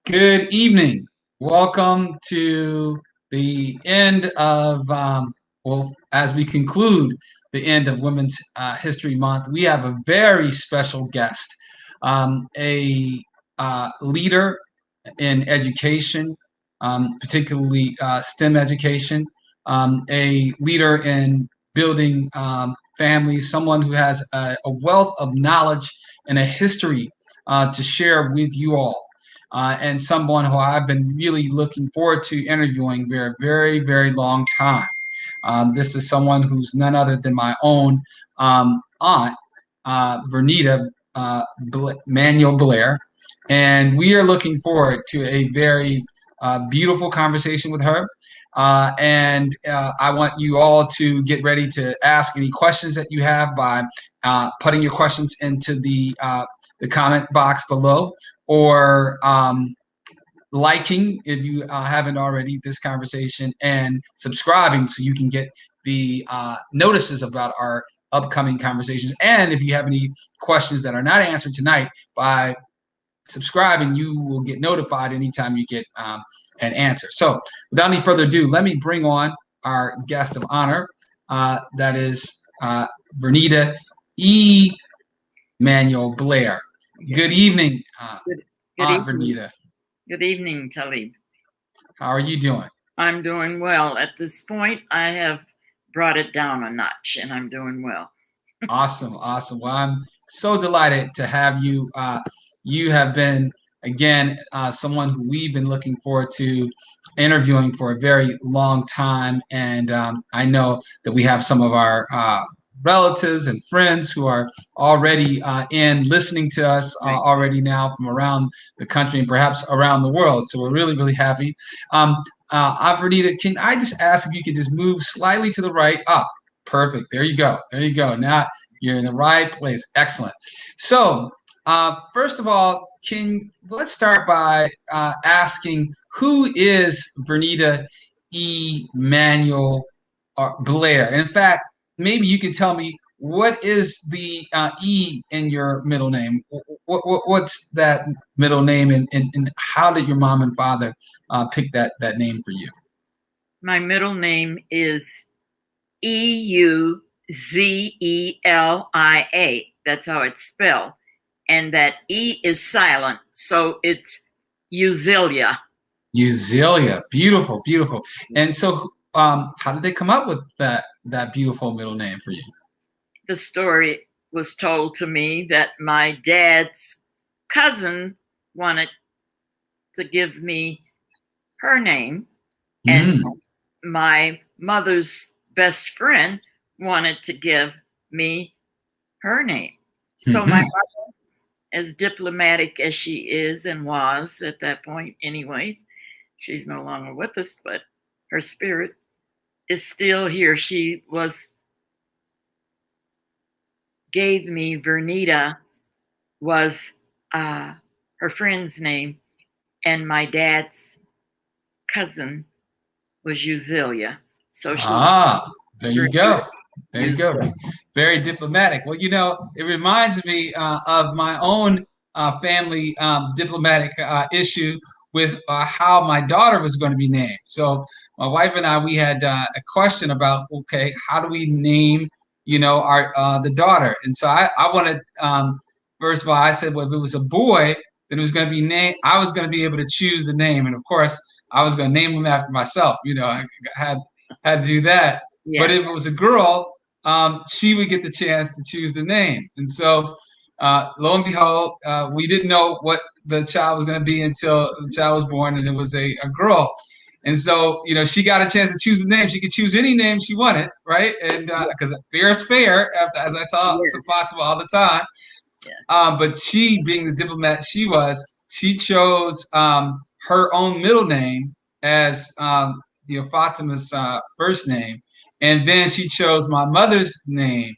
Good evening. Welcome to the end of, as we conclude the end of Women's History Month, we have a very special guest, a leader in education, particularly STEM education, a leader in building families, someone who has a wealth of knowledge and a history to share with you all and someone who I've been really looking forward to interviewing for a very, very long time. This is someone who's none other than my own aunt, Verneda Manuel-Blair, and we are looking forward to a very beautiful conversation with her. I want you all to get ready to ask any questions that you have by putting your questions into the comment box below, or liking if you haven't already this conversation, and subscribing so you can get the notices about our upcoming conversations. And if you have any questions that are not answered tonight, by subscribing, you will get notified anytime you get an answer. So without any further ado, let me bring on our guest of honor. That is Verneda E. Manuel-Blair. Good evening, Good Aunt evening. Verneda. Good evening, Talib. How are you doing? I'm doing well. At this point, I have brought it down a notch, and I'm doing well. Awesome, awesome. Well, I'm so delighted to have you. You have been, again, someone who we've been looking forward to interviewing for a very long time. And I know that we have some of our relatives and friends who are already in listening to us already now from around the country and perhaps around the world. So we're really, really happy. Verneda, can I just ask if you could just move slightly to the right? Up. Perfect. There you go. There you go. Now you're in the right place. Excellent. So, first of all, let's start by asking, who is Verneda E. Manuel Blair? In fact, maybe you can tell me, what is the E in your middle name? What's that middle name, and how did your mom and father pick that name for you? My middle name is Euzelia. That's how it's spelled. And that E is silent, so it's Euzelia. Euzelia. Beautiful, beautiful. And so, how did they come up with that beautiful middle name for you? The story was told to me that my dad's cousin wanted to give me her name, and my mother's best friend wanted to give me her name. So my mother, as diplomatic as she is and was at that point anyways, she's no longer with us, but her spirit is still here. She gave me Verneda, was her friend's name, and my dad's cousin was Euzelia. So she there you go. There you go. Very diplomatic. Well, it reminds me of my own family diplomatic issue with how my daughter was going to be named. So my wife and I, we had a question about, okay, how do we name, our the daughter? And so I wanted, first of all, I said, well, if it was a boy, then it was going to be named. I was going to be able to choose the name, and of course, I was going to name him after myself. I had to do that. Yes. But if it was a girl, she would get the chance to choose the name. And so, lo and behold, we didn't know what the child was going to be until the child was born, and it was a girl. And so, she got a chance to choose the name. She could choose any name she wanted, right? And because fair is fair, as I talk to Fatima all the time. But she, being the diplomat she chose her own middle name as Fatima's first name, and then she chose my mother's name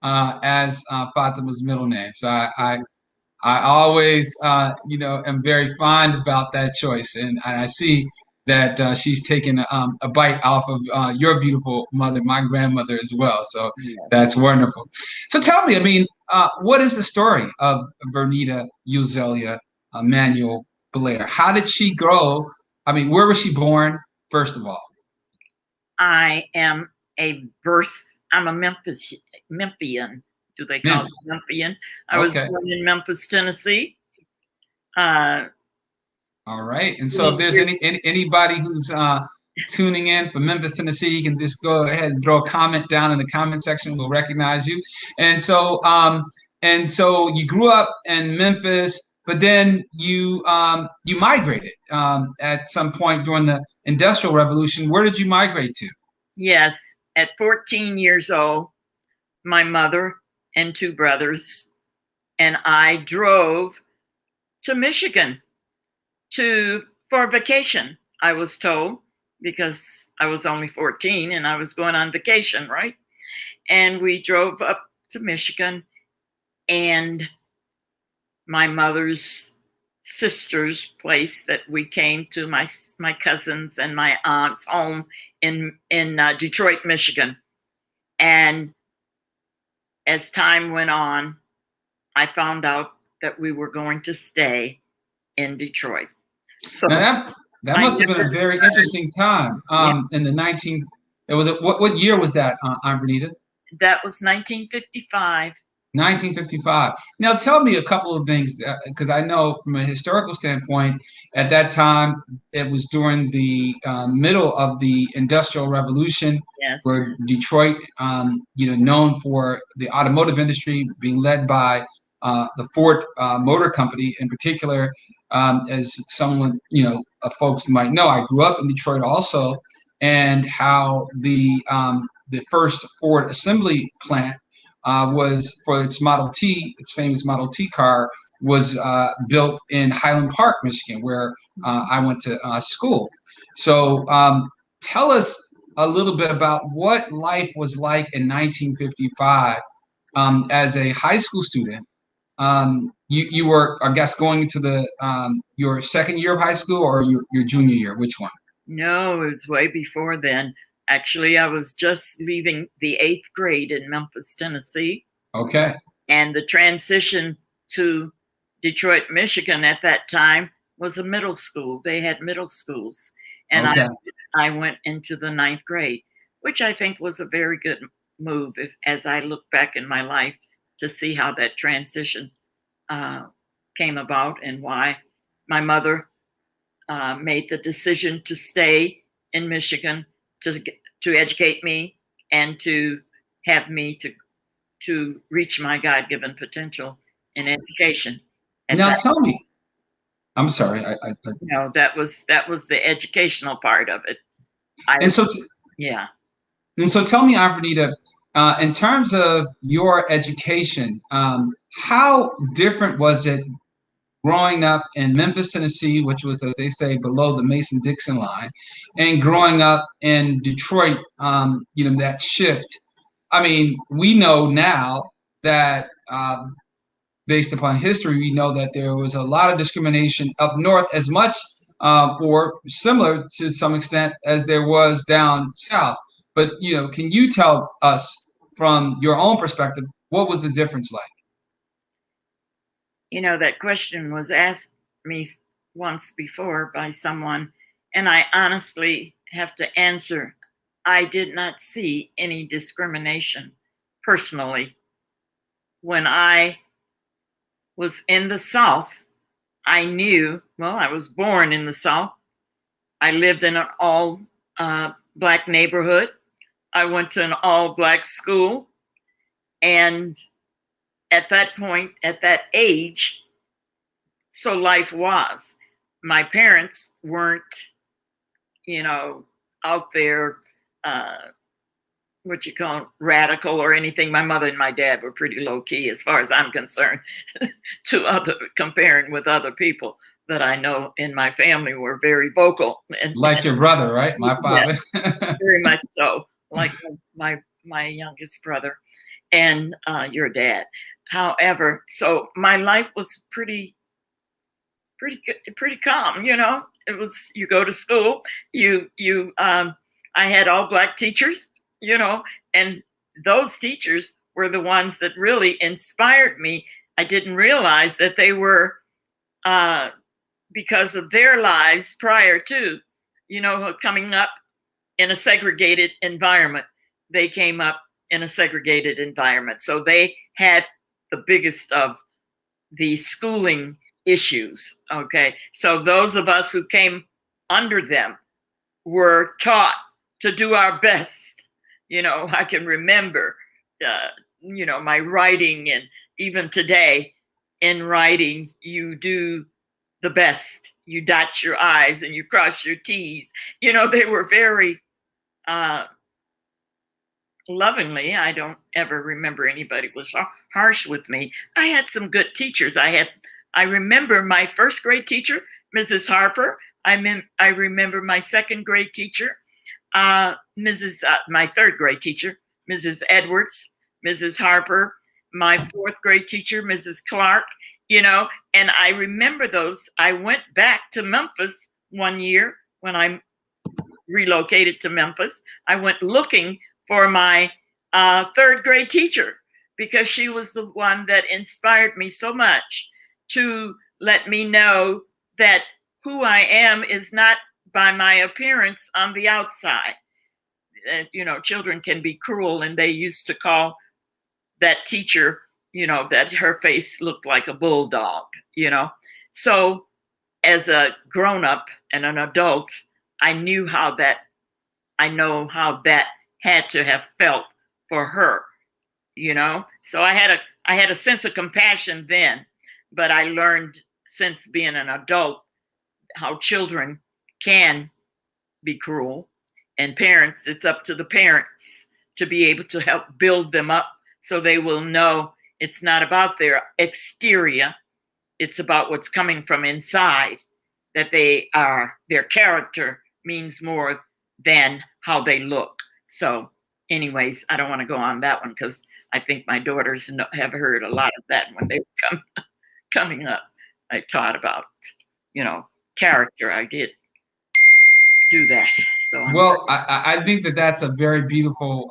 as Fatima's middle name. So I always am very fond about that choice, and I see that she's taken a bite off of your beautiful mother, my grandmother, as well. So that's wonderful. So tell me, what is the story of Verneda Euzelia Manuel Blair. How did she grow? I mean, where was she born, first of all? I am I'm a Memphian. Do they call Memphis. it Memphian? I was Okay. born in Memphis, Tennessee. Uh, All right. And so if there's anybody who's tuning in from Memphis, Tennessee, you can just go ahead and throw a comment down in the comment section. We'll recognize you. And so you grew up in Memphis, but then you migrated at some point during the Industrial Revolution. Where did you migrate to? Yes, at 14 years old, my mother and two brothers and I drove to Michigan for vacation, I was told, because I was only 14 and I was going on vacation, right? And we drove up to Michigan, and my mother's sister's place that we came to, my cousins and my aunt's home in Detroit, Michigan. And as time went on, I found out that we were going to stay in Detroit. So Now that must have been a very interesting time. In the 19, it was what year was that, Aunt Verneda? That was 1955. 1955. Now, tell me a couple of things, because I know from a historical standpoint, at that time, it was during the middle of the Industrial Revolution, Yes. where Detroit, known for the automotive industry, being led by the Ford Motor Company in particular. As someone, folks might know, I grew up in Detroit also, and how the first Ford assembly plant was for its Model T, its famous Model T car, was built in Highland Park, Michigan, where I went to school. So tell us a little bit about what life was like in 1955 as a high school student. You were, I guess, going into your second year of high school, or your junior year? Which one? No, it was way before then. Actually, I was just leaving the 8th grade in Memphis, Tennessee. Okay. And the transition to Detroit, Michigan at that time was a middle school. They had middle schools. And okay. I went into the 9th grade, which I think was a very good move as I look back in my life to see how that transition came about and why my mother made the decision to stay in Michigan to educate me and to have me to reach my God-given potential in education. And now tell me, I'm sorry, that was the educational part of it. Yeah. And so tell me, Verneda, in terms of your education, how different was it growing up in Memphis, Tennessee, which was, as they say, below the Mason-Dixon line, and growing up in Detroit, that shift? I mean, we know now that based upon history, we know that there was a lot of discrimination up north, as much or similar to some extent as there was down south. But, can you tell us from your own perspective, what was the difference like? That question was asked me once before by someone, and I honestly have to answer, I did not see any discrimination personally. When I was in the South, I knew, well, I was born in the South. I lived in an all Black neighborhood. I went to an all Black school. And at that point, at that age, so life was. My parents weren't, out there, what you call radical or anything. My mother and my dad were pretty low key as far as I'm concerned comparing with other people that I know in my family were very vocal. Like your brother, right? My father. Yeah, very much so. Like my youngest brother and your dad. However, so my life was pretty calm. It was, you go to school, I had all Black teachers, and those teachers were the ones that really inspired me. I didn't realize that they were because of their lives prior to, coming up in a segregated environment. They came up in a segregated environment. So they had the biggest of the schooling issues. Okay. So those of us who came under them were taught to do our best. I can remember, my writing, and even today in writing, you do the best. You dot your I's and you cross your T's. They were very lovingly. I don't ever remember anybody was harsh with me. I had some good teachers. I remember my first grade teacher, Mrs. Harper. I remember my second grade teacher, my third grade teacher, Mrs. Edwards, Mrs. Harper, my fourth grade teacher, Mrs. Clark, and I remember those. I went back to Memphis one year when I relocated to Memphis. I went looking for my third grade teacher because she was the one that inspired me so much to let me know that who I am is not by my appearance on the outside. Children can be cruel, and they used to call that teacher, that her face looked like a bulldog, So as a grown-up and an adult, I know how that had to have felt for her, So I had a sense of compassion then, but I learned since being an adult how children can be cruel, and parents, it's up to the parents to be able to help build them up so they will know it's not about their exterior, it's about what's coming from inside, that their character means more than how they look. So anyways, I don't want to go on that one because I think my daughters have heard a lot of that when they were coming up. I taught about, character. I did do that. So I think that that's a very beautiful,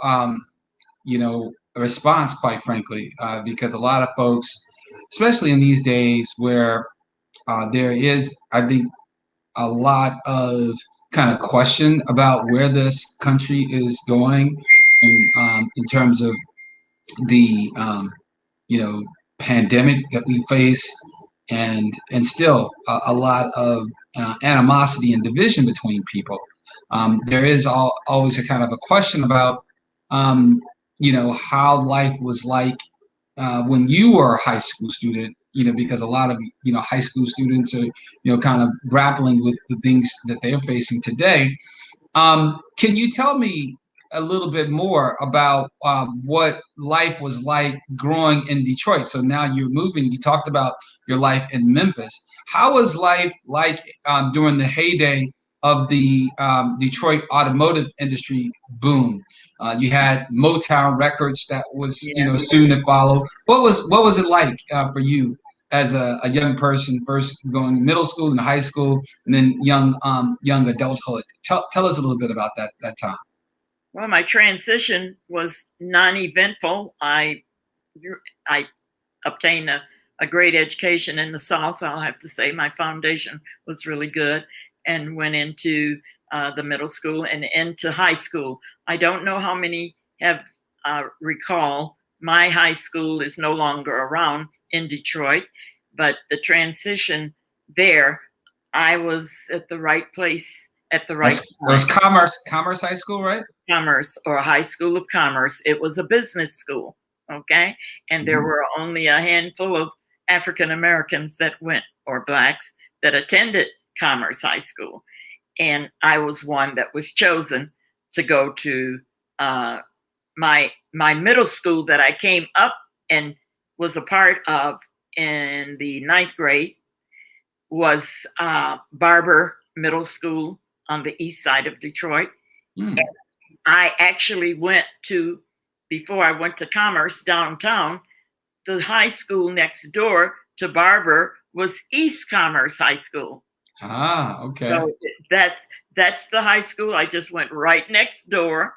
response, quite frankly, because a lot of folks, especially in these days where there is, I think, a lot of kind of question about where this country is going, and, in terms of the pandemic that we face, and still a lot of animosity and division between people. There is always a kind of a question about how life was like when you were a high school student, because a lot of high school students are kind of grappling with the things that they're facing today. Can you tell me a little bit more about what life was like growing in Detroit? So now you're moving. You talked about your life in Memphis. How was life like during the heyday of the Detroit automotive industry boom? You had Motown Records that was soon to follow. What was it like for you as a young person, first going to middle school and high school, and then young adulthood? Tell us a little bit about that time. Well, my transition was non-eventful. I obtained a great education in the South. I'll have to say my foundation was really good, and went into the middle school and into high school. I don't know how many have recall. My high school is no longer around in Detroit, but the transition there, I was at the right place at the right time. It was Commerce High School, right? Commerce, or High School of Commerce. It was a business school, okay? And there were only a handful of African Americans that went, or Blacks, that attended Commerce High School. And I was one that was chosen to go to my middle school that I came up and was a part of in the 9th grade was Barber Middle School on the east side of Detroit. I actually went to, before I went to Commerce downtown, the high school next door to Barber was East Commerce High School. Ah, okay. So that's the high school. I just went right next door,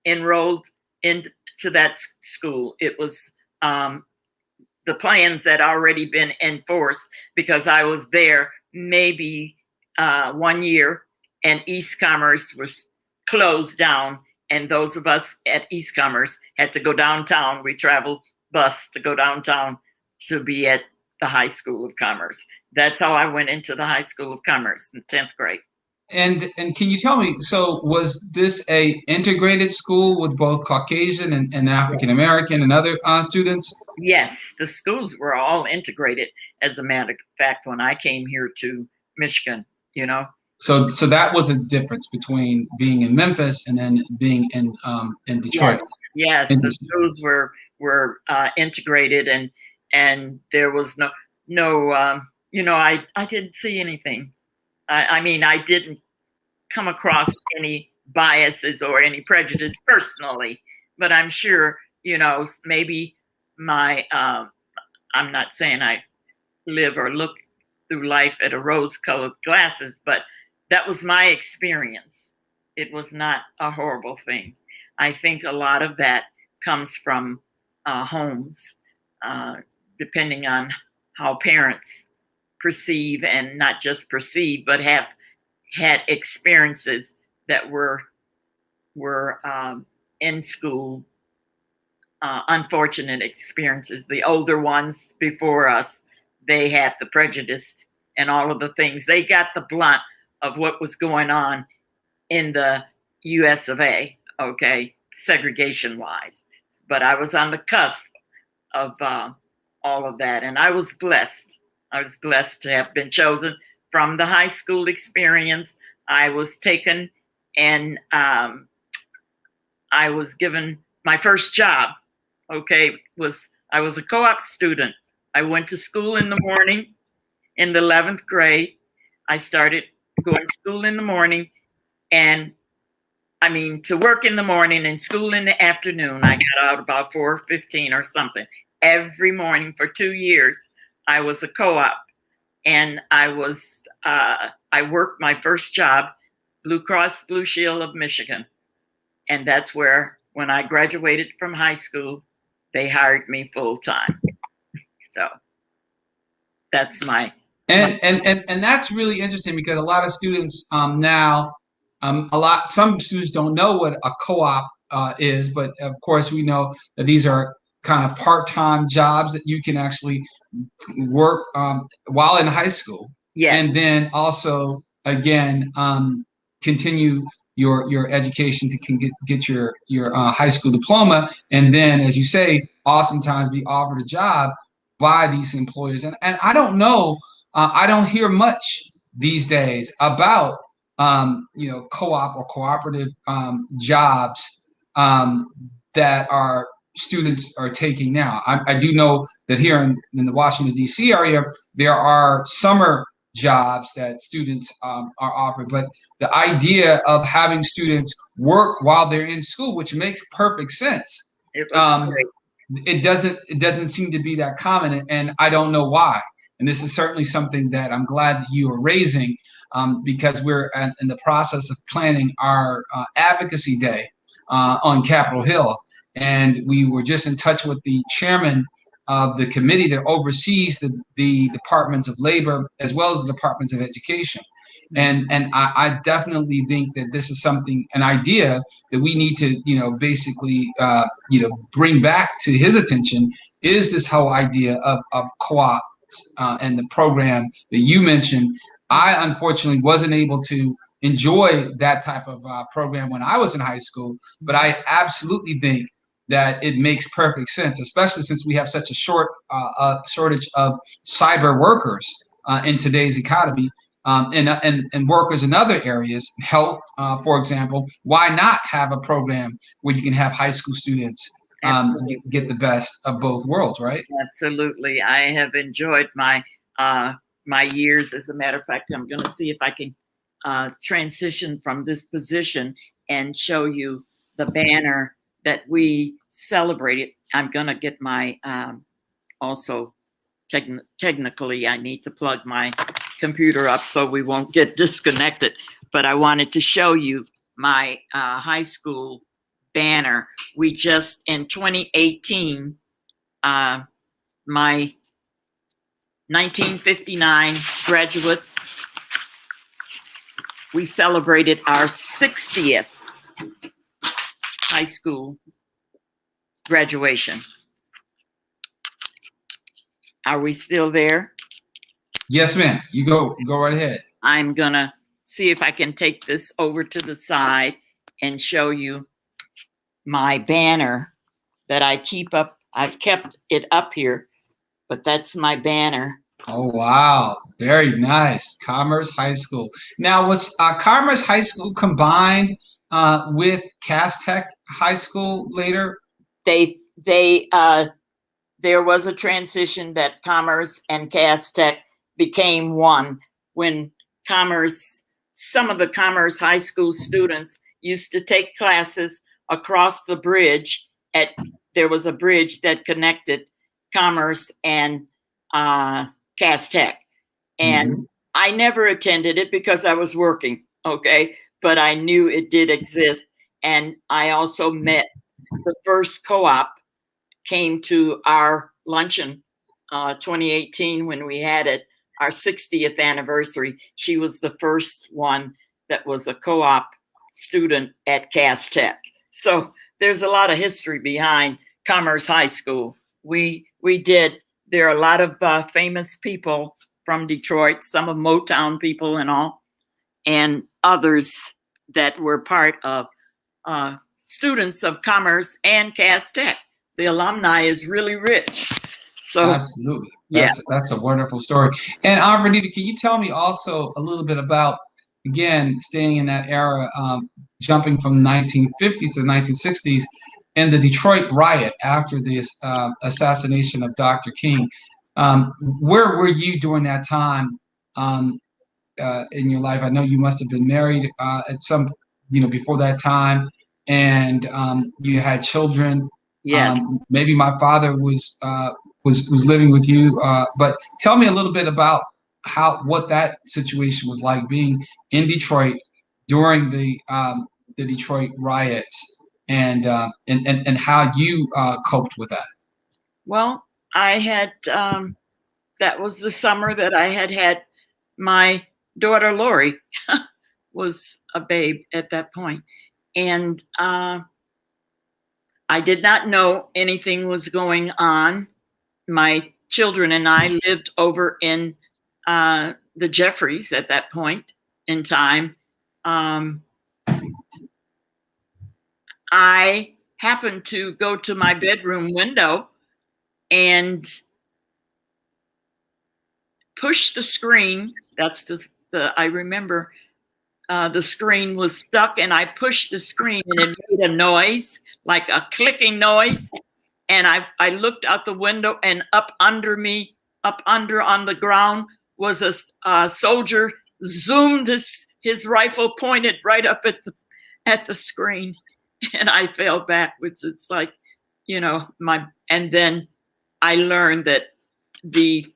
enrolled into that school. It was the the plans had already been enforced, because I was there maybe 1 year, and East Commerce was closed down, and those of us at East Commerce had to go downtown. We traveled bus to go downtown to be at the High School of Commerce. That's how I went into the High School of Commerce in 10th grade. And can you tell me, so was this a integrated school with both Caucasian and African American and other students? Yes, the schools were all integrated. As a matter of fact, when I came here to Michigan, you know. So that was a difference between being in Memphis and then being in Detroit. Yes, the schools were integrated, and there was no you know, I didn't see anything. I mean, I didn't come across any biases or any prejudice personally, but I'm sure, you know, maybe my I'm not saying I live or look through life at a rose-colored glasses, but that was my experience. It was not a horrible thing. I think a lot of that comes from homes, depending on how parents perceive, and not just perceive, but have had experiences that were in school, unfortunate experiences. The older ones before us, they had the prejudice and all of the things. They got the blunt of what was going on in the US of A, okay, segregation wise. But I was on the cusp of all of that, and I was blessed. I was blessed to have been chosen from the high school experience. I was taken, and I was given my first job. Okay, I was a co-op student. I went to school in the morning in the 11th grade. I started going to school in the morning, and I mean, to work in the morning and school in the afternoon. I got out about 4:15 or something. Every morning for 2 years, I was a co-op, and I worked my first job, Blue Cross Blue Shield of Michigan. And that's where, when I graduated from high school, they hired me full time. So that's my and that's really interesting, because a lot of students now, some students don't know what a co-op is, but of course we know that these are kind of part-time jobs that you can actually work while in high school. Yes. And then also, again, continue your education to get your high school diploma, and then, as you say, oftentimes be offered a job by these employers. And I don't know, I don't hear much these days about co-op or cooperative jobs that our students are taking now. I do know that here in the Washington, D.C. area, there are summer jobs that students are offered, but the idea of having students work while they're in school, which makes perfect sense, it doesn't seem to be that common, and I don't know why. And this is certainly something that I'm glad that you are raising, because we're in the process of planning our advocacy day on Capitol Hill. And we were just in touch with the chairman of the committee that oversees the departments of labor as well as the departments of education. And I definitely think that this is an idea that we need to, basically, bring back to his attention, is this whole idea of co-ops and the program that you mentioned. I unfortunately wasn't able to enjoy that type of program when I was in high school, but I absolutely think that it makes perfect sense, especially since we have such a shortage of cyber workers in today's economy, and workers in other areas, health, for example. Why not have a program where you can have high school students get the best of both worlds, right? Absolutely. I have enjoyed my years. As a matter of fact, I'm going to see if I can transition from this position and show you the banner that we celebrated. I'm going to get my also technically, I need to plug my computer up so we won't get disconnected. But I wanted to show you my high school banner. We just, in 2018, my 1959 graduates, we celebrated our 60th high school graduation. Are we still there? Yes, ma'am. You go right ahead. I'm gonna see if I can take this over to the side and show you my banner that I keep up. I've kept it up here, but that's my banner. Oh, wow. Very nice. Commerce High School. Now, was Commerce High School combined with Cass Tech High School later? There was a transition that Commerce and Cass Tech became one when some of the Commerce High School students used to take classes across the bridge. There was a bridge that connected Commerce and Cass Tech. And I never attended it because I was working, okay? But I knew it did exist. And I also met the first co-op came to our luncheon 2018 when we had it, our 60th anniversary. She was the first one that was a co-op student at Cass Tech. So there's a lot of history behind Commerce High School. There are a lot of famous people from Detroit, some of Motown people and all, and others that were part of students of Commerce and Cass Tech. The alumni is really rich. So absolutely. That's a wonderful story. And Verneda, can you tell me also a little bit about, again, staying in that era, jumping from 1950 to the 1960s and the Detroit riot after the assassination of Dr. King? Where were you during that time in your life? I know you must have been married at some, before that time, and you had children. Yes. Maybe my father was living with you, but tell me a little bit about what that situation was like being in Detroit during the Detroit riots, and how you coped with that. Well, I had that was the summer that I had my daughter Lori was a babe at that point, and I did not know anything was going on. My children and I lived over in the Jeffries at that point in time. I happened to go to my bedroom window and push the screen. That's I remember the screen was stuck and I pushed the screen and it made a noise, like a clicking noise. And I looked out the window and up under on the ground was a soldier zoomed his rifle pointed right up at the screen. And I fell backwards. It's like, and then I learned that the,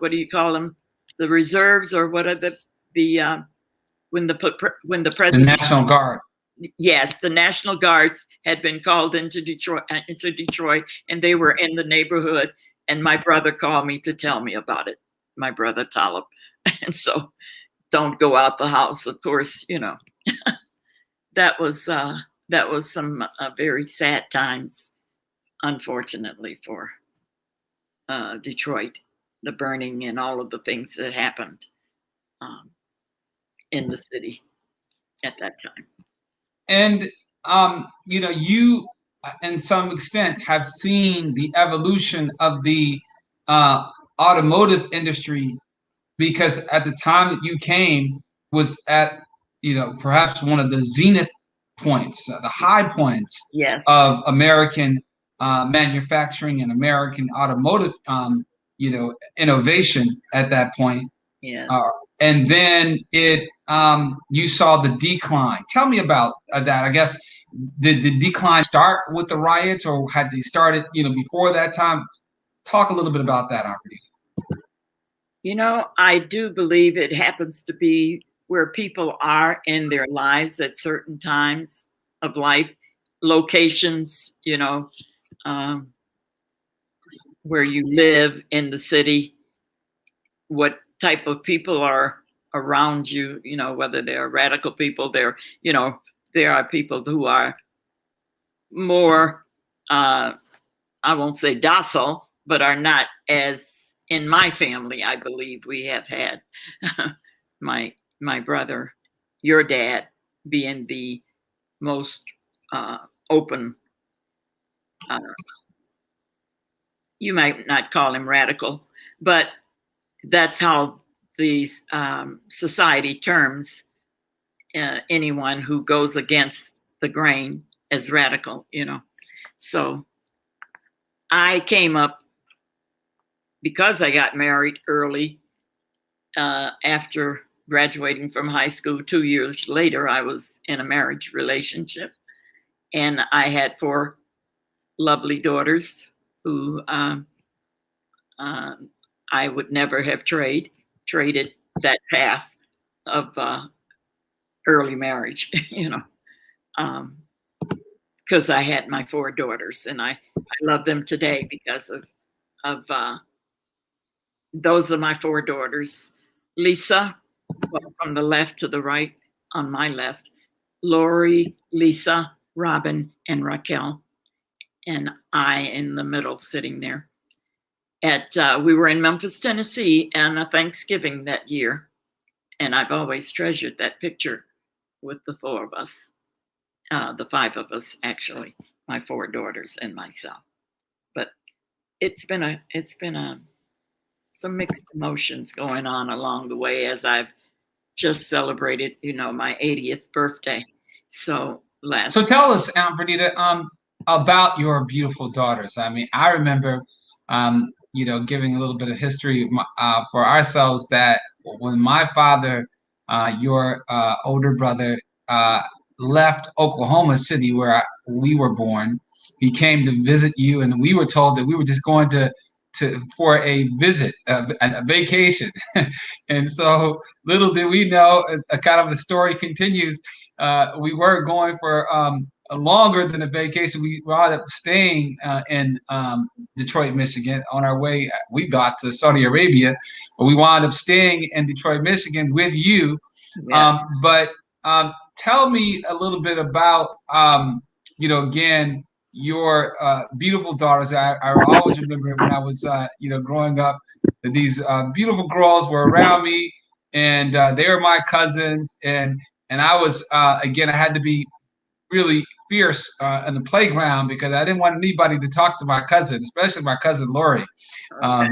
what do you call them? The reserves, or what are when the president, the National Guard. Yes, the National Guards had been called into Detroit, and they were in the neighborhood. And my brother called me to tell me about it. My brother Talib, and so don't go out the house. Of course, that was some very sad times, unfortunately, for Detroit, the burning and all of the things that happened in the city at that time. And you, in some extent, have seen the evolution of the automotive industry, because at the time that you came was at perhaps one of the zenith points, the high points, yes, of American manufacturing and American automotive innovation at that point. Yes. And then you saw the decline. Tell me about that. I guess, did the decline start with the riots, or had they started before that time? Talk a little bit about that, Verneda. I do believe it happens to be where people are in their lives at certain times of life, locations, where you live in the city, what type of people are around you, whether they're radical people, there are people who are more, I won't say docile, but are not as, in my family, I believe we have had my brother, your dad, being the most open. You might not call him radical, but that's how the society terms anyone who goes against the grain as radical, So I came up, because I got married early, after graduating from high school. 2 years later, I was in a marriage relationship, and I had 4 lovely daughters who I would never have traded that path of early marriage, because I had my 4 daughters, and I love them today because of those are my 4 daughters. Lisa, well, from the left to the right, on my left, Lori, Lisa, Robin, and Raquel, and I in the middle, sitting there. We were in Memphis, Tennessee, on a Thanksgiving that year, and I've always treasured that picture with the 4 of us, the 5 of us actually, my 4 daughters and myself. But it's been some mixed emotions going on along the way, as I've just celebrated, my 80th birthday. So tell us, Verneda, about your beautiful daughters. I mean, I remember, giving a little bit of history for ourselves, that when my father, your older brother, left Oklahoma City, where we were born, he came to visit you, and we were told that we were just going to for a visit, a vacation. And so little did we know, a kind of the story continues, we were going for longer than a vacation. We wound up staying in Detroit, Michigan. On our way, we got to Saudi Arabia, but we wound up staying in Detroit, Michigan with you. Yeah. But tell me a little bit about, again, your beautiful daughters. I always remember when I was, growing up, that these beautiful girls were around me, and they were my cousins, and I was, again, I had to be really fierce in the playground, because I didn't want anybody to talk to my cousin, especially my cousin Lori. Okay.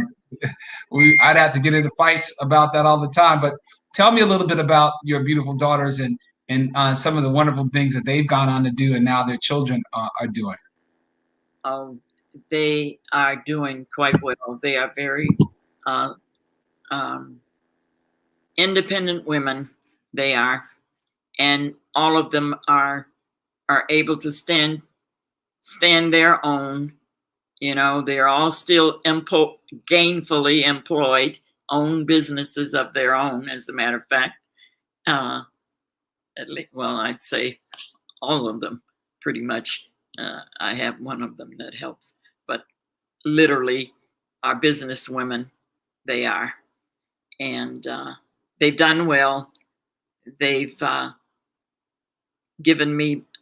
I'd have to get into fights about that all the time. But tell me a little bit about your beautiful daughters, and some of the wonderful things that they've gone on to do, and now their children are doing. They are doing quite well. They are very independent women. They are, and all of them are able to stand their own. They're all still gainfully employed, own businesses of their own, as a matter of fact. I'd say all of them, pretty much. I have one of them that helps, but literally are business women. They are, and they've done well. They've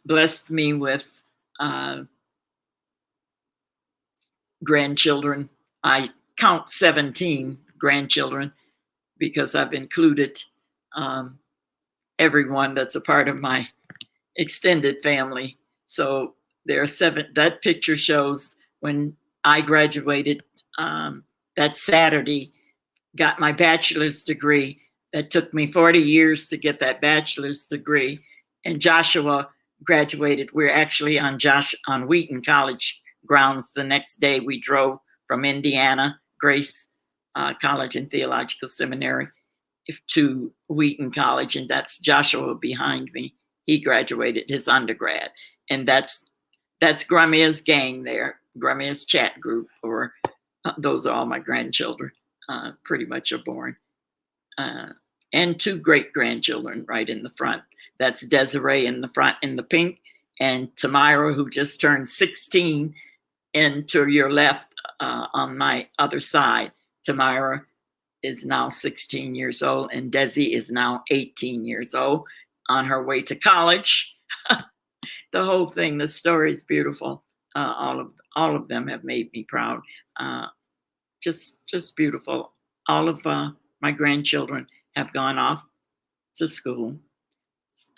blessed me with grandchildren. I count 17 grandchildren, because I've included everyone that's a part of my extended family. So there are 7. That picture shows when I graduated that Saturday, got my bachelor's degree. That took me 40 years to get that bachelor's degree. And Joshua graduated. We're actually on Wheaton College grounds. The next day we drove from Indiana, Grace College and Theological Seminary, to Wheaton College, and that's Joshua behind me. He graduated his undergrad, and that's Gramia's gang there, Gramia's chat group, or those are all my grandchildren. Pretty much are born, and 2 great grandchildren right in the front. That's Desiree in the front in the pink, and Tamira, who just turned 16 and to your left, on my other side, Tamara is now 16 years old, and Desi is now 18 years old, on her way to college. The whole thing, the story is beautiful. All of them have made me proud. Just beautiful. All of my grandchildren have gone off to school.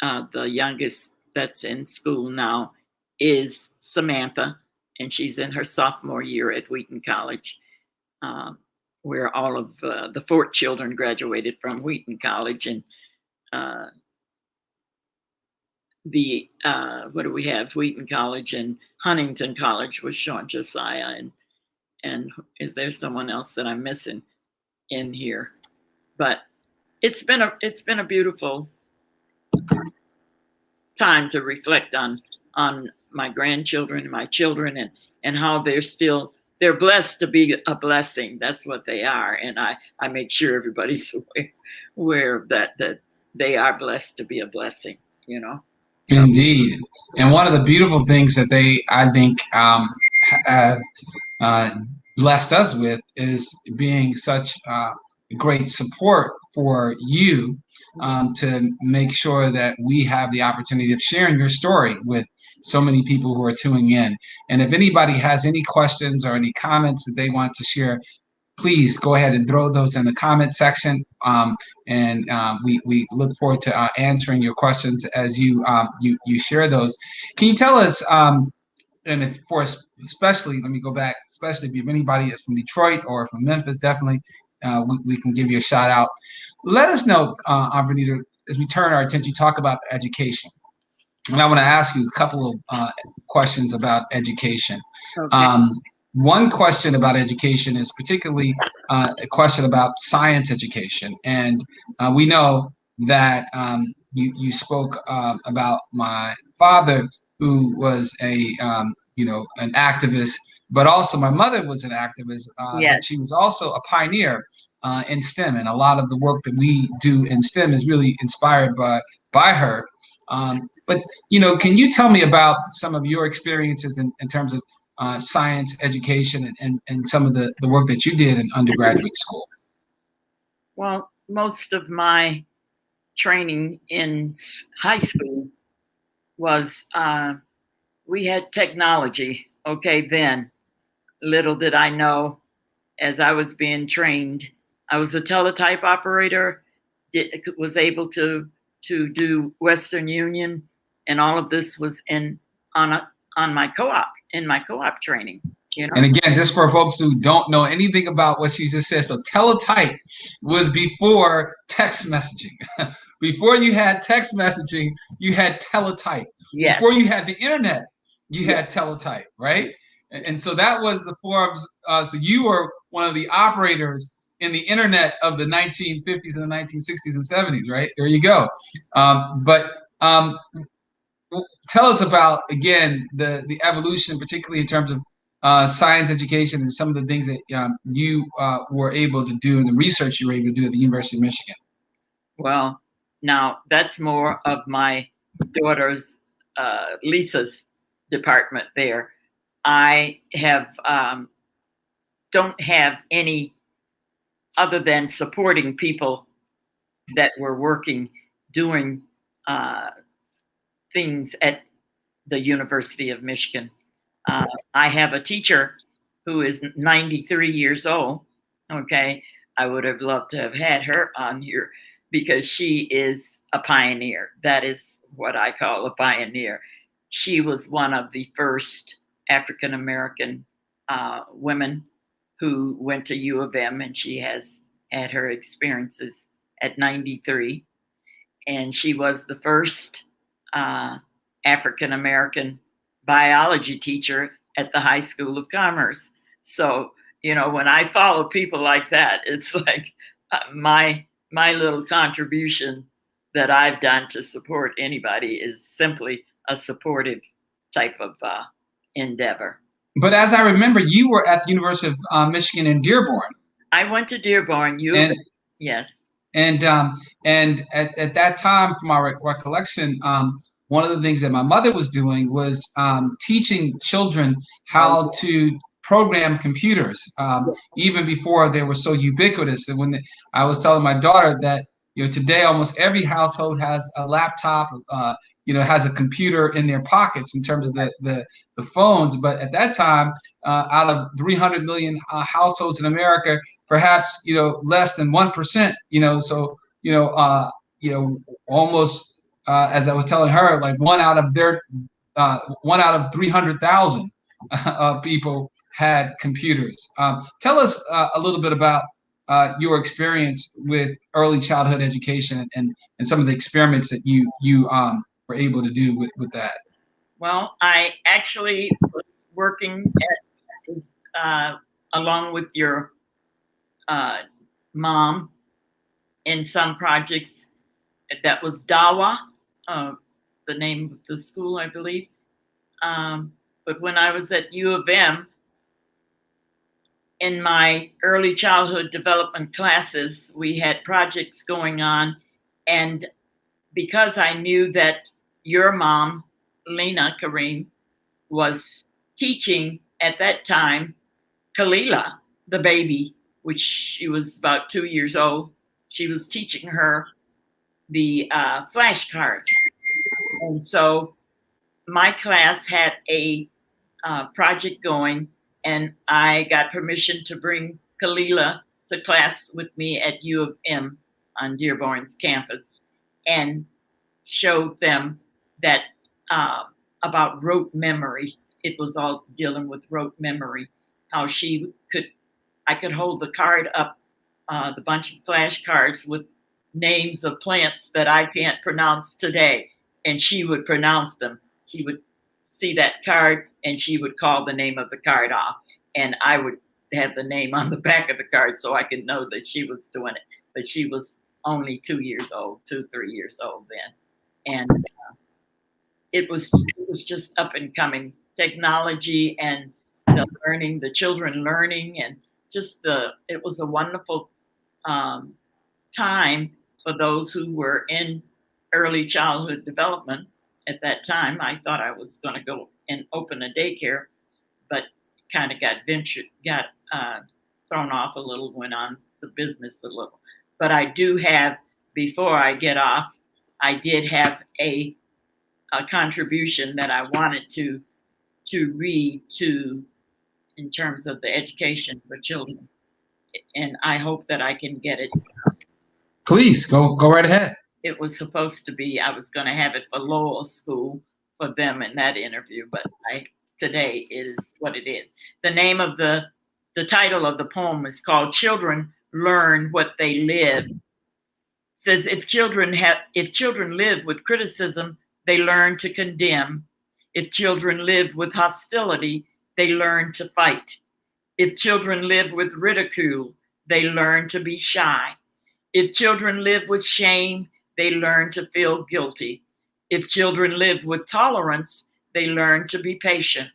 The youngest that's in school now is Samantha, and she's in her sophomore year at Wheaton College, where all of the Fort children graduated from Wheaton College. And what do we have? Wheaton College and Huntington College was Sean Josiah, and is there someone else that I'm missing in here? But it's been a beautiful time to reflect on my grandchildren and my children, and how they're blessed to be a blessing. That's what they are. And I make sure everybody's aware of that they are blessed to be a blessing, you know. So. Indeed. And one of the beautiful things that they, I think, have blessed us with is being such great support for you, to make sure that we have the opportunity of sharing your story with so many people who are tuning in. And if anybody has any questions or any comments that they want to share, please go ahead and throw those in the comment section. We look forward to answering your questions as you share those. Can you tell us, and if for especially, let me go back, especially if anybody is from Detroit or from Memphis, definitely we can give you a shout out. Let us know, Verneda, as we turn our attention, talk about education. And I want to ask you a couple of questions about education. Okay. One question about education is particularly a question about science education. And we know that you spoke about my father, who was an activist, but also my mother was an activist. Yes. But she was also a pioneer in STEM. And a lot of the work that we do in STEM is really inspired by her. But, can you tell me about some of your experiences in terms of science education and some of the work that you did in undergraduate school? Well, most of my training in high school was, we had technology. Okay, then little did I know, as I was being trained, I was a teletype operator, was able to do Western Union, and all of this was in my co-op training. And again, just for folks who don't know anything about what she just said, so teletype was before text messaging. Before you had text messaging, you had teletype. Yes. Before you had the internet, you had teletype, right? And so that was the forms. So you were one of the operators in the internet of the 1950s and the 1960s and 70s, right? There you go. Tell us about, again, the evolution, particularly in terms of science education and some of the things that you were able to do and the research you were able to do at the University of Michigan. Well, now that's more of my daughter's, Lisa's department there. I don't have any other than supporting people that were working, doing things at the University of Michigan. I have a teacher who is 93 years old. Okay. I would have loved to have had her on here because she is a pioneer. That is what I call a pioneer. She was one of the first African-American women who went to U of M, and she has had her experiences at 93. And she was the first African-American biology teacher at the High School of Commerce. So, when I follow people like that, it's like my little contribution that I've done to support anybody is simply a supportive type of endeavor. But as I remember, you were at the University of Michigan in Dearborn. I went to Dearborn. Yes. And at that time, from our recollection, one of the things that my mother was doing was teaching children Oh, how to program computers, even before they were so ubiquitous. And I was telling my daughter that today almost every household has a laptop, has a computer in their pockets in terms of the phones. But at that time, out of 300 million households in America, perhaps less than 1%. So almost as I was telling her, like one out of 300,000 people had computers. Tell us a little bit about your experience with early childhood education and some of the experiments that you were able to do with that. well, I actually was working along with your mom in some projects. That was DAWA, the name of the school, I believe. But when I was at U of M, in my early childhood development classes, we had projects going on. And because I knew that your mom, Lena Karim, was teaching at that time Kalila, the baby, which she was about 2 years old, she was teaching her the flashcards. And so my class had a project going, and I got permission to bring Kalila to class with me at U of M on Dearborn's campus and showed them that about rote memory. It was all dealing with rote memory, how I could hold the card up, the bunch of flashcards with names of plants that I can't pronounce today, and she would pronounce them. She would see that card and she would call the name of the card off, and I would have the name on the back of the card so I could know that she was doing it. But she was only 2 years old, 3 years old then, and it was just up and coming technology and the children learning, and it was a wonderful time for those who were in early childhood development. At that time, I thought I was going to go and open a daycare, but kind of got thrown off a little, went on the business a little. But I do have, before I get off, I did have a contribution that I wanted to read to in terms of the education for children, and I hope that I can get it. Please go right ahead. It was supposed to be, I was going to have it for Lowell School for them in that interview, but today is what it is. The name of the title of the poem is called "Children Learn What They Live." It says, if children live with criticism, they learn to condemn. If children live with hostility, they learn to fight. If children live with ridicule, they learn to be shy. If children live with shame, they learn to feel guilty. If children live with tolerance, they learn to be patient.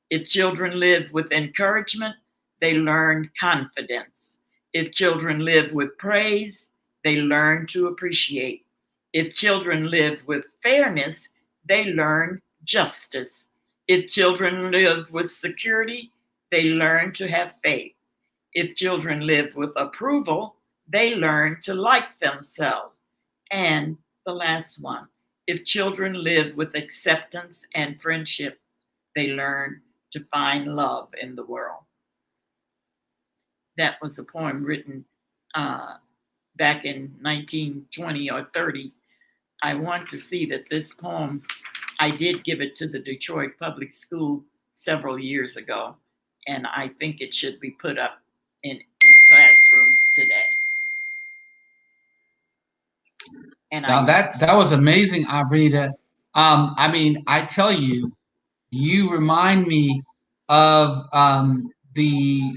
If children live with encouragement, they learn confidence. If children live with praise, they learn to appreciate. If children live with fairness, they learn justice. If children live with security, they learn to have faith. If children live with approval, they learn to like themselves. And the last one, if children live with acceptance and friendship, they learn to find love in the world. That was a poem written back in 1920 or 30. I want to see that this poem, I did give it to the Detroit Public School several years ago, and I think it should be put up in classrooms today. And now that was amazing, Verneda. I mean, I tell you, you remind me of the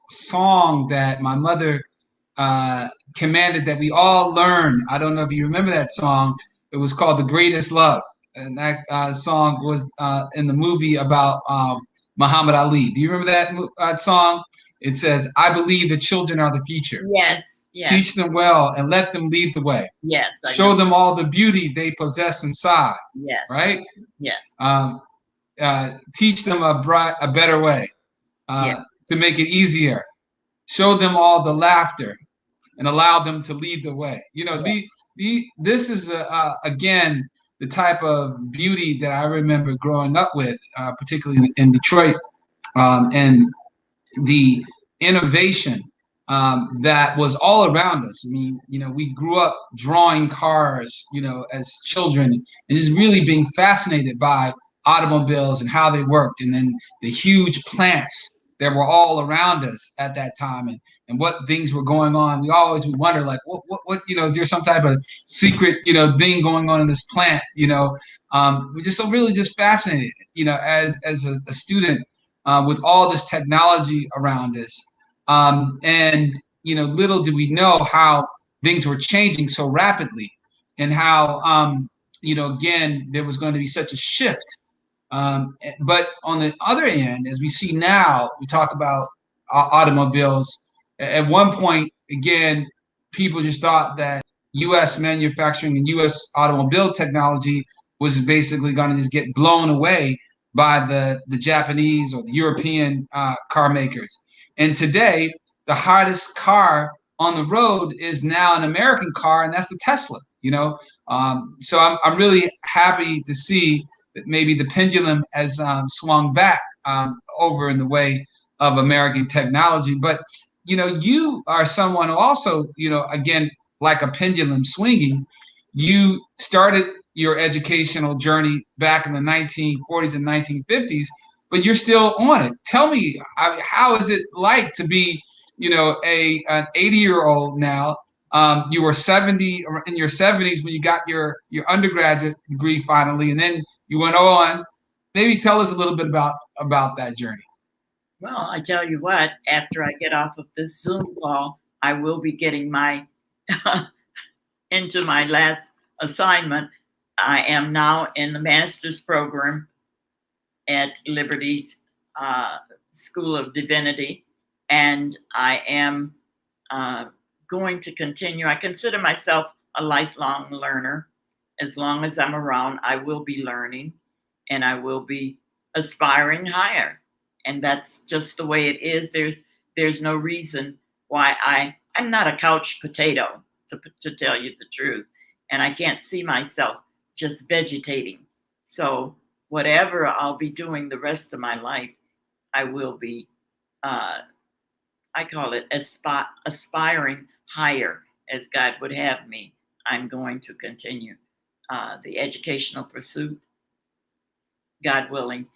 song that my mother commanded that we all learn. I don't know if you remember that song. It was called "The Greatest Love," and that song was in the movie about Muhammad Ali. Do you remember that song? It says, "I believe the children are the future." Yes. Yes. Teach them well and let them lead the way. Yes. Show them all the beauty they possess inside. Yes. Right? Yes. Teach them a better way Yes. to make it easier. Show them all the laughter and allow them to lead the way. You know, this is again the type of beauty that I remember growing up with, particularly in Detroit, and the innovation that was all around us. I mean, you know, we grew up drawing cars, you know, as children, and just really being fascinated by automobiles and how they worked, and then the huge plants that were all around us at that time, and what things were going on. We always would wonder, like, what, you know, is there some type of secret, you know, thing going on in this plant? You know, we're just so really just fascinated, you know, as a student with all this technology around us. And, you know, little do we know how things were changing so rapidly, and how, you know, again, there was going to be such a shift. But on the other end, as we see now, we talk about automobiles. At one point, again, people just thought that U.S. manufacturing and U.S. automobile technology was basically going to just get blown away by the Japanese or the European car makers. And today, the hottest car on the road is now an American car, and that's the Tesla. You know, so I'm really happy to see that maybe the pendulum has swung back over in the way of American technology. But you know, you are someone who also, you know, again, like a pendulum swinging. You started your educational journey back in the 1940s and 1950s, but you're still on it. Tell me, how is it like to be, you know, an 80-year-old now? You were 70 or in your 70s when you got your undergraduate degree finally, and then you went on. Maybe tell us a little bit about that journey. Well, I tell you what, after I get off of this Zoom call, I will be getting my into my last assignment. I am now in the master's program at Liberty's School of Divinity, and I am going to continue. I consider myself a lifelong learner. As long as I'm around, I will be learning, and I will be aspiring higher. And that's just the way it is. There's no reason why I'm not a couch potato, to tell you the truth, and I can't see myself just vegetating. So whatever I'll be doing the rest of my life, I will be. I call it aspiring higher, as God would have me. I'm going to continue the educational pursuit, God willing.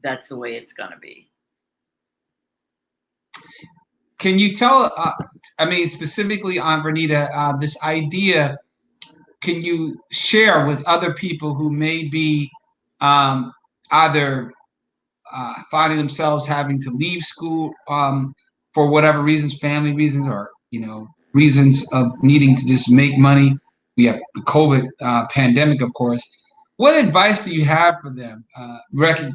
That's the way it's going to be. Can you tell, I mean, specifically on Verneda, this idea, can you share with other people who may be either finding themselves having to leave school for whatever reasons, family reasons, or, you know, reasons of needing to just make money? We have the COVID pandemic, of course. What advice do you have for them,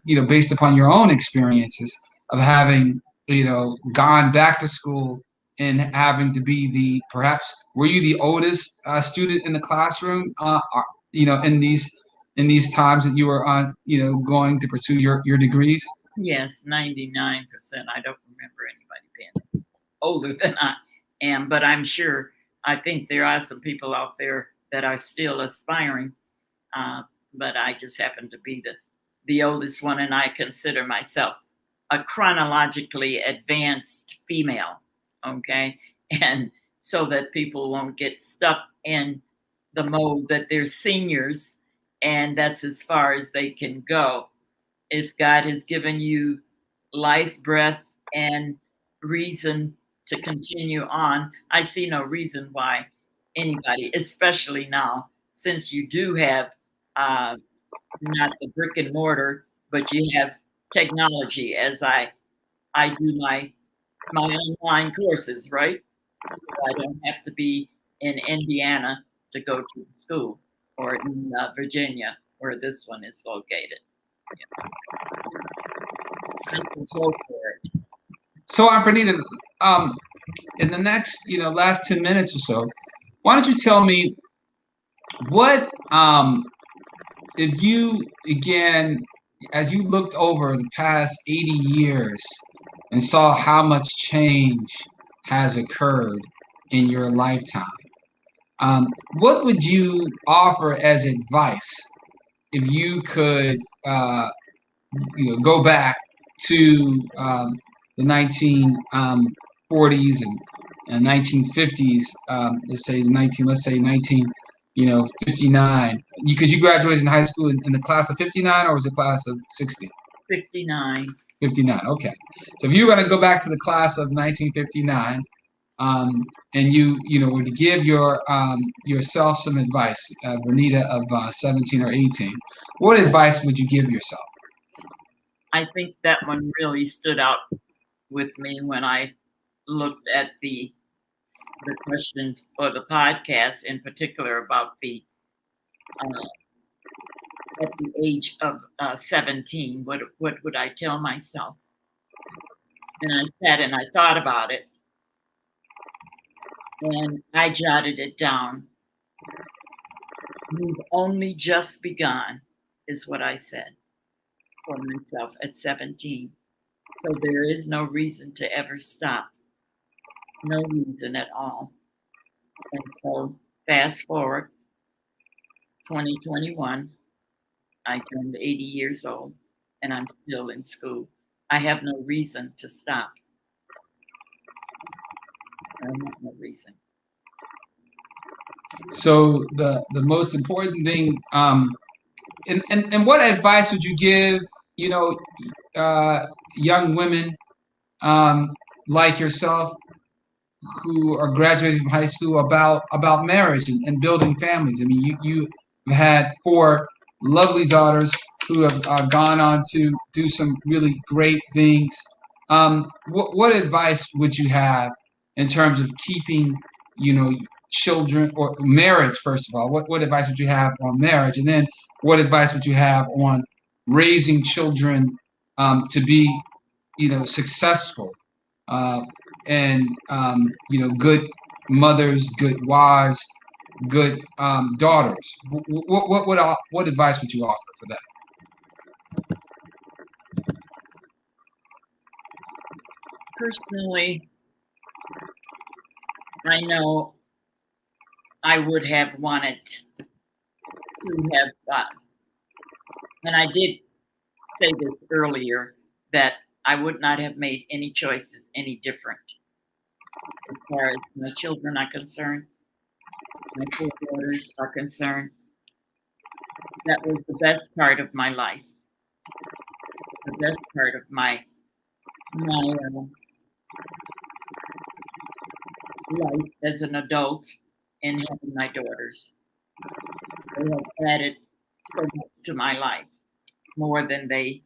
you know, based upon your own experiences of having, you know, gone back to school and having to be perhaps, were you the oldest student in the classroom, you know, in these times that you were you know, going to pursue your degrees? Yes, 99%. I don't remember anybody being older than I am, but I'm sure, I think there are some people out there that are still aspiring. But I just happen to be the oldest one, and I consider myself a chronologically advanced female. Okay, and so that people won't get stuck in the mode that they're seniors, and that's as far as they can go. If God has given you life, breath, and reason to continue on, I see no reason why anybody, especially now, since you do have not the brick and mortar, but you have technology, as I do my online courses, right? So I don't have to be in Indiana to go to the school, or in Virginia, where this one is located. I can go for it. So, Verneda, in the next, last 10 minutes or so, why don't you tell me what, if you, again, as you looked over the past 80 years and saw how much change has occurred in your lifetime, what would you offer as advice if you could, go back to the 1940s and 1950s? Let's say 1959. Because you graduated in high school in the class of 59, or was it class of 60? 59. 59. Okay. So if you were going to go back to the class of 1959, and you were to give yourself some advice, Verneda of 17 or 18, what advice would you give yourself? I think that one really stood out with me when I looked at the questions for the podcast, in particular about the at the age of 17. What would I tell myself? And I sat and I thought about it, and I jotted it down. You've only just begun, is what I said for myself at 17. So there is no reason to ever stop. No reason at all. And so fast forward, 2021, I turned 80 years old and I'm still in school. I have no reason to stop. I have no reason. So the most important thing, and what advice would you give, young women like yourself who are graduating from high school about marriage and building families? I mean, you had four lovely daughters who have gone on to do some really great things. What advice would you have in terms of keeping, children, or marriage? First of all, what advice would you have on marriage, and then what advice would you have on raising children to be, successful, and good mothers, good wives, good daughters? What advice would you offer for that? Personally, I know I would have wanted to have, and I did say this earlier, that I would not have made any choices any different as far as my children are concerned, my four daughters are concerned. That was the best part of my life, the best part of my life as an adult, and having my daughters. They have added so much to my life, more than they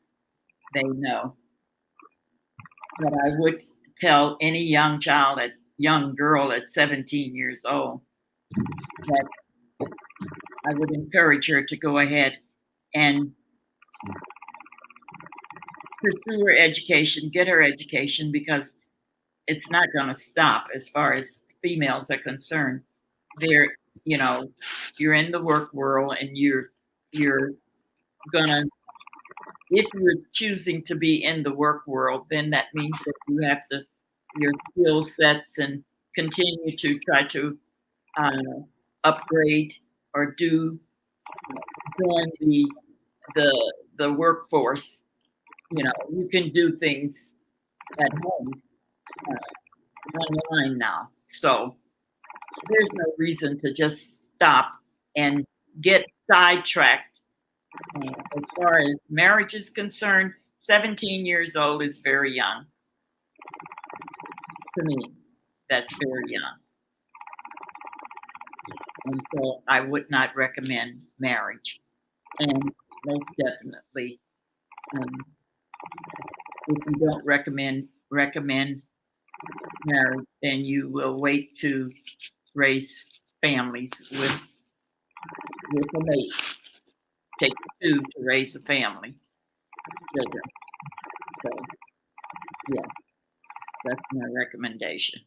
know. But I would tell any young girl at 17 years old that I would encourage her to go ahead and pursue her education, get her education, because it's not going to stop as far as females are concerned. They're, you're in the work world, and you're gonna, if you're choosing to be in the work world, then that means that you have to, your skill sets, and continue to try to upgrade or join the workforce. You can do things at home online now. So there's no reason to just stop and get sidetracked. As far as marriage is concerned, 17 years old is very young. To me, that's very young. And so I would not recommend marriage. And most definitely, if you don't recommend marriage, then you will wait to raise families with a mate. Take two to raise a family, children. So, yeah, that's my recommendation.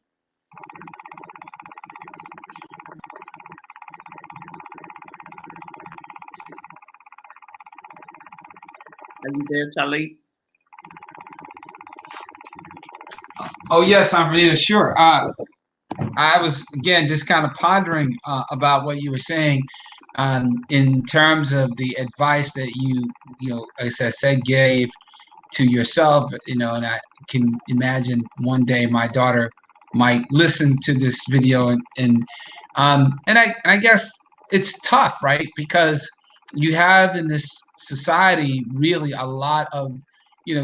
Are you there, Talib? Oh yes, I'm really sure. I was again just kind of pondering about what you were saying in terms of the advice that you know, as I said, gave to yourself. You know, and I can imagine one day my daughter might listen to this video and I guess it's tough, right? Because you have in this society really a lot of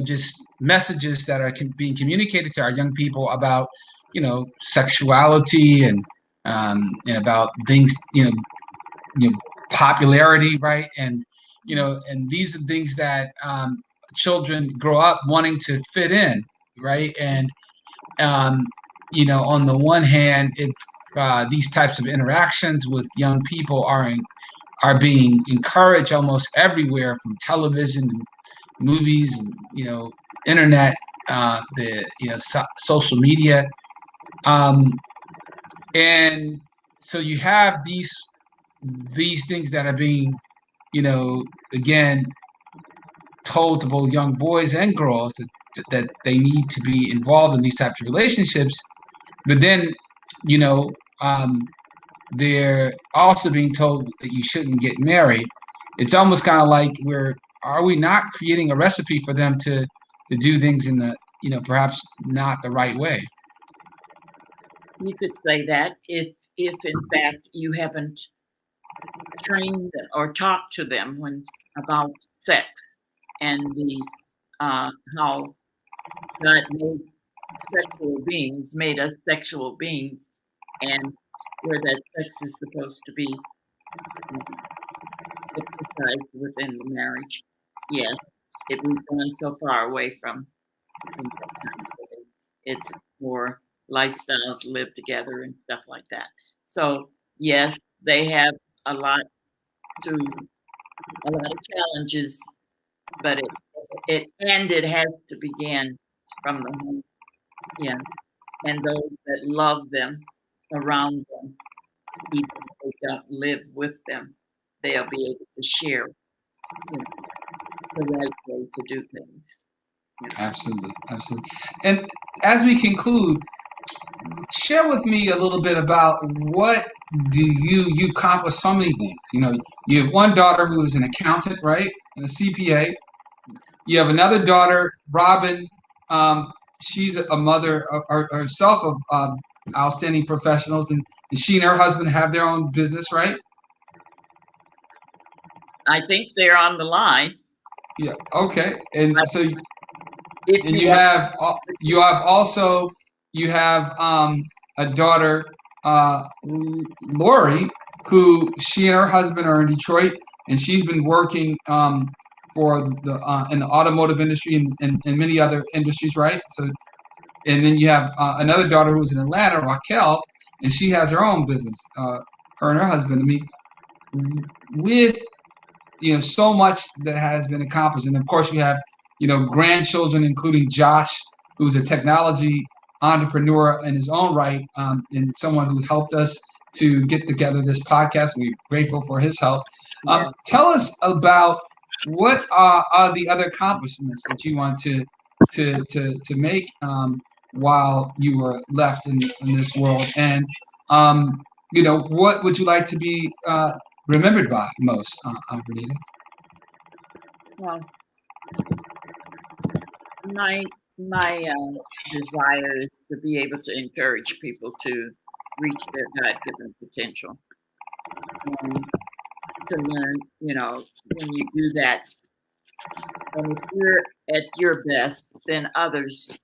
just messages that are being communicated to our young people about sexuality and about things popularity, right? And these are things that children grow up wanting to fit in, right? And um, on the one hand, if these types of interactions with young people are being encouraged almost everywhere from television and movies and internet, the social media, um, and so you have these things that are being again told to both young boys and girls that they need to be involved in these types of relationships, but then you know um, they're also being told that you shouldn't get married. It's almost kind of like are we not creating a recipe for them to do things in the perhaps not the right way? You could say that if in fact you haven't trained or talked to them about sex and the how God made us sexual beings, and where that sex is supposed to be exercised within the marriage. Yes, we've gone so far away from it's more lifestyles live together and stuff like that. So yes, they have a lot a lot of challenges, but it has to begin from the home. Yeah, and those that love them around them, even if they don't live with them, they'll be able to share, the right way to do things. Absolutely, absolutely. And as we conclude, share with me a little bit about what do you accomplish so many things. You have one daughter who is an accountant, right, and a CPA. You have another daughter, Robin. She's a mother herself of outstanding professionals, and she and her husband have their own business, right? I think they're on the line. Yeah. Okay. And so, If and you want, you have a daughter, Lori, who she and her husband are in Detroit, and she's been working for the in the automotive industry and many other industries, right? So, and then you have another daughter who's in Atlanta, Raquel, and she has her own business. Her and her husband. I mean, with so much that has been accomplished, and of course you have grandchildren, including Josh, who's a technology entrepreneur in his own right, and someone who helped us to get together this podcast. We're grateful for his help. Tell us about what are the other accomplishments that you want to make while you were left in this world, and what would you like to be remembered by most, Verneda? well, my desire is to be able to encourage people to reach their God-given potential, and to learn, when you do that, and if you're at your best, then others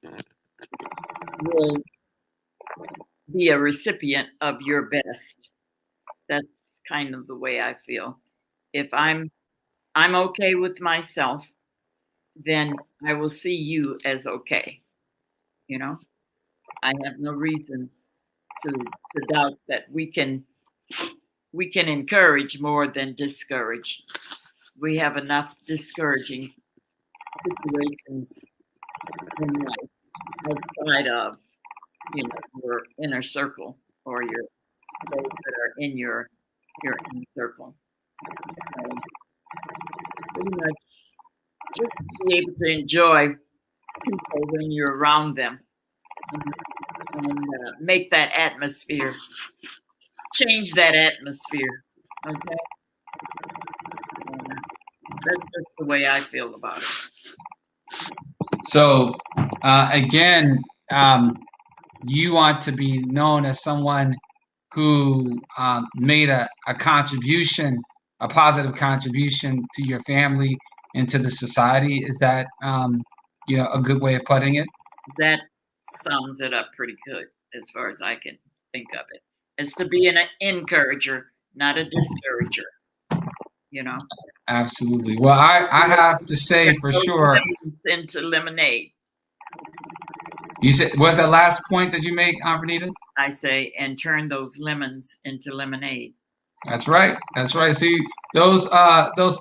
will be a recipient of your best. That's kind of the way I feel. If I'm okay with myself, then I will see you as okay. I have no reason to doubt that we can encourage more than discourage. We have enough discouraging situations in life outside of your inner circle, or those that are in your inner circle. So pretty much just be able to enjoy people when you're around them, and make that atmosphere, change that atmosphere. Okay, that's just the way I feel about it. So again, you want to be known as someone who made a contribution, a positive contribution to your family and to the society. Is that a good way of putting it? That sums it up pretty good, as far as I can think of it. Is to be an encourager, not a discourager. Absolutely. Well, I have to say for sure. Into lemonade. You said, what's that last point that you make, Verneda? I say, and turn those lemons into lemonade. That's right. That's right. See, those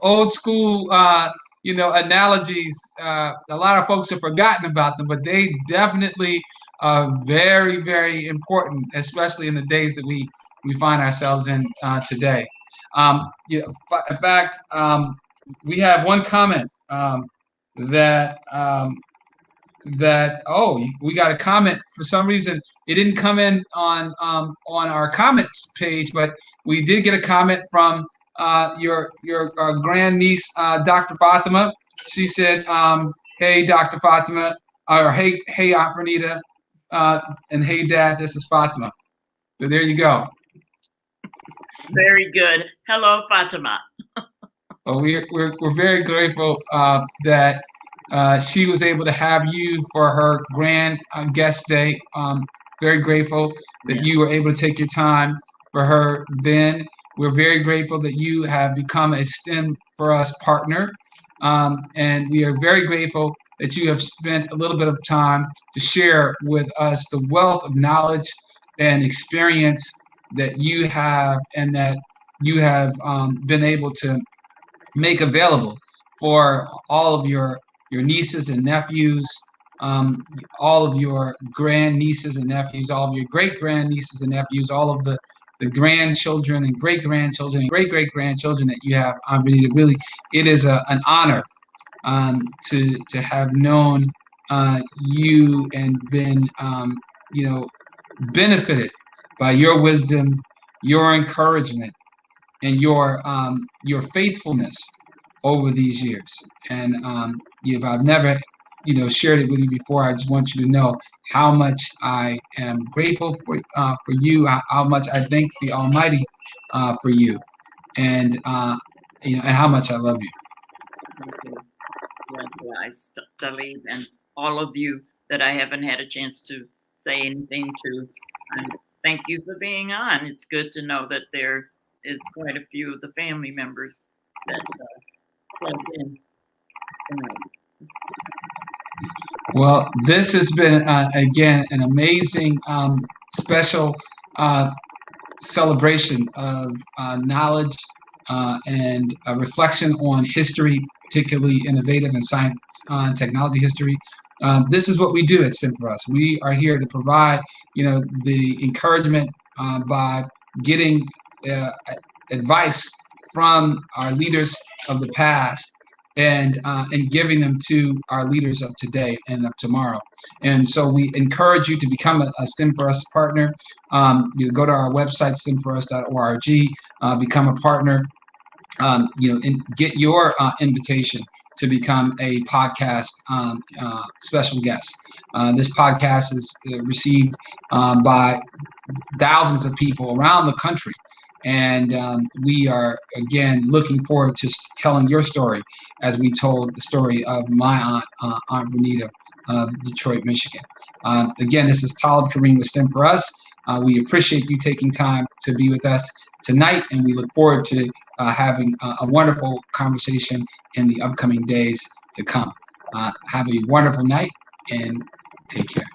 old school analogies, a lot of folks have forgotten about them, but they definitely are very, very important, especially in the days that we find ourselves in today. In fact, we have one comment that we got a comment. For some reason it didn't come in on our comments page, but we did get a comment from your grandniece, Dr. Fatima. She said, hey, Dr. Fatima, or hey Aunt Verneda, and hey Dad, this is Fatima. So there you go. Very good. Hello, Fatima. Well, we're very grateful that she was able to have you for her grand guest day. Very grateful that you were able to take your time for her then. We're very grateful that you have become a STEM4US partner. And we are very grateful that you have spent a little bit of time to share with us the wealth of knowledge and experience that you have, and that you have been able to make available for all of your nieces and nephews, all of your grandnieces and nephews, all of your great-grandnieces and nephews, all of the grandchildren and great-grandchildren and great-great-grandchildren that you have. Really, it is an honor to have known you and been, benefited by your wisdom, your encouragement, and your faithfulness over these years. And if I've never shared it with you before, I just want you to know how much I am grateful for you, how much I thank the Almighty for you, and and how much I love you. Thank you. Likewise, Talib, and all of you that I haven't had a chance to say anything to. And thank you for being on. It's good to know that there is quite a few of the family members that plugged in tonight. Well, this has been again an amazing special celebration of knowledge and a reflection on history, particularly innovative and science and technology history. This is what we do at STEM4US. We are here to provide, the encouragement by getting advice from our leaders of the past, and giving them to our leaders of today and of tomorrow. And so we encourage you to become a STEM4US partner. You go to our website, stem4us.org, become a partner, and get your invitation to become a podcast special guest. This podcast is received by thousands of people around the country. And we are, again, looking forward to telling your story as we told the story of my Aunt Verneda of Detroit, Michigan. Again, this is Talib Karim with STEM4US. We appreciate you taking time to be with us tonight, and we look forward to having a wonderful conversation in the upcoming days to come. Have a wonderful night, and take care.